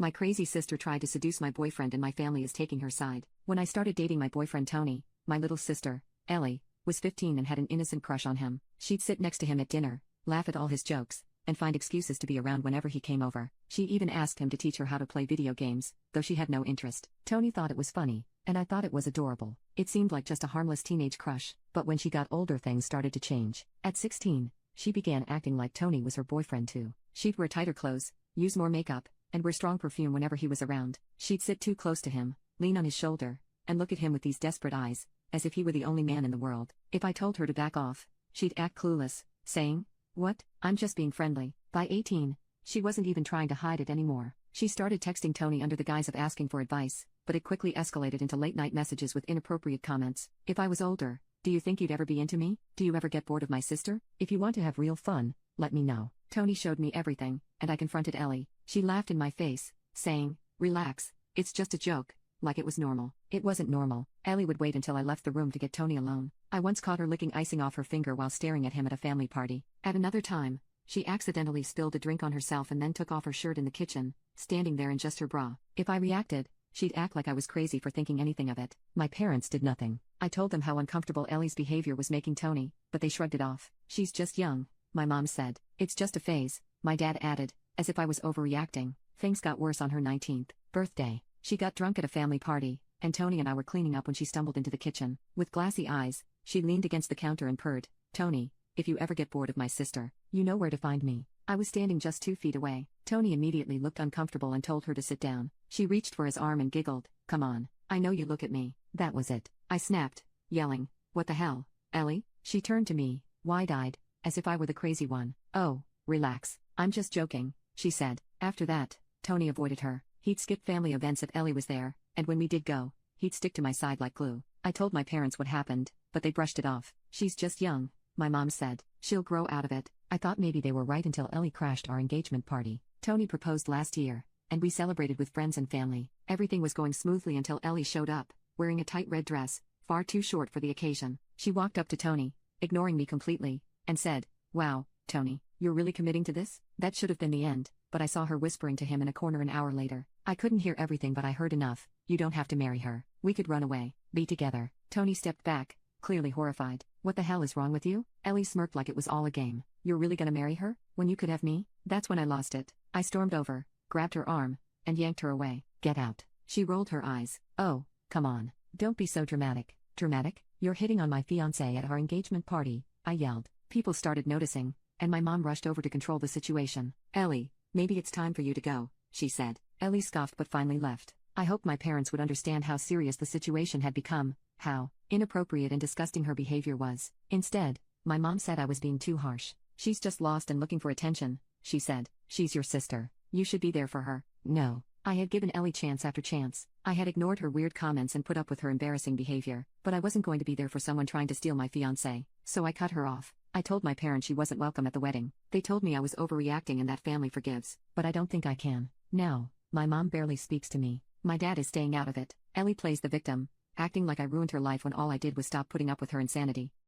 My crazy sister tried to seduce my boyfriend and my family is taking her side. When I started dating my boyfriend Tony, my little sister, Ellie, was 15 and had an innocent crush on him. She'd sit next to him at dinner, laugh at all his jokes, and find excuses to be around whenever he came over. She even asked him to teach her how to play video games, though she had no interest. Tony thought it was funny, and I thought it was adorable. It seemed like just a harmless teenage crush, but when she got older things started to change. At 16, she began acting like Tony was her boyfriend too. She'd wear tighter clothes, use more makeup, and wear strong perfume whenever he was around. She'd sit too close to him, lean on his shoulder, and look at him with these desperate eyes, as if he were the only man in the world. If I told her to back off, she'd act clueless, saying, "What? I'm just being friendly." By 18, she wasn't even trying to hide it anymore. She started texting Tony under the guise of asking for advice, but it quickly escalated into late-night messages with inappropriate comments. "If I was older, do you think you'd ever be into me? Do you ever get bored of my sister? If you want to have real fun, let me know." Tony showed me everything, and I confronted Ellie. She laughed in my face, saying, "Relax, it's just a joke," like it was normal. It wasn't normal. Ellie would wait until I left the room to get Tony alone. I once caught her licking icing off her finger while staring at him at a family party. At another time, she accidentally spilled a drink on herself and then took off her shirt in the kitchen, standing there in just her bra. If I reacted, she'd act like I was crazy for thinking anything of it. My parents did nothing. I told them how uncomfortable Ellie's behavior was making Tony, but they shrugged it off. "She's just young," my mom said. "It's just a phase," my dad added, as if I was overreacting. Things got worse on her 19th birthday. She got drunk at a family party, and Tony and I were cleaning up when she stumbled into the kitchen. With glassy eyes, she leaned against the counter and purred, "Tony, if you ever get bored of my sister, you know where to find me." I was standing just 2 feet away. Tony immediately looked uncomfortable and told her to sit down. She reached for his arm and giggled, "Come on, I know you look at me." That was it. I snapped, yelling, "What the hell, Ellie?" She turned to me, wide-eyed, as if I were the crazy one. "Oh, relax, I'm just joking," she said. After that, Tony avoided her. He'd skip family events if Ellie was there, and when we did go, he'd stick to my side like glue. I told my parents what happened, but they brushed it off. "She's just young," my mom said. "She'll grow out of it." I thought maybe they were right until Ellie crashed our engagement party. Tony proposed last year, and we celebrated with friends and family. Everything was going smoothly until Ellie showed up, wearing a tight red dress, far too short for the occasion. She walked up to Tony, ignoring me completely, and said, "Wow, Tony, you're really committing to this?" That should have been the end, but I saw her whispering to him in a corner an hour later. I couldn't hear everything, but I heard enough. "You don't have to marry her. We could run away, be together." Tony stepped back, clearly horrified. "What the hell is wrong with you?" Ellie smirked like it was all a game. "You're really gonna marry her, when you could have me?" That's when I lost it. I stormed over, grabbed her arm, and yanked her away. "Get out." She rolled her eyes. "Oh, come on. Don't be so dramatic." "Dramatic? You're hitting on my fiancé at our engagement party," I yelled. People started noticing, and my mom rushed over to control the situation. "Ellie, maybe it's time for you to go," she said. Ellie scoffed but finally left. I hoped my parents would understand how serious the situation had become, how inappropriate and disgusting her behavior was. Instead, my mom said I was being too harsh. "She's just lost and looking for attention," she said. "She's your sister. You should be there for her." No. I had given Ellie chance after chance. I had ignored her weird comments and put up with her embarrassing behavior, but I wasn't going to be there for someone trying to steal my fiancé, so I cut her off. I told my parents she wasn't welcome at the wedding. They told me I was overreacting and that family forgives, but I don't think I can. Now, my mom barely speaks to me. My dad is staying out of it. Ellie plays the victim, acting like I ruined her life when all I did was stop putting up with her insanity.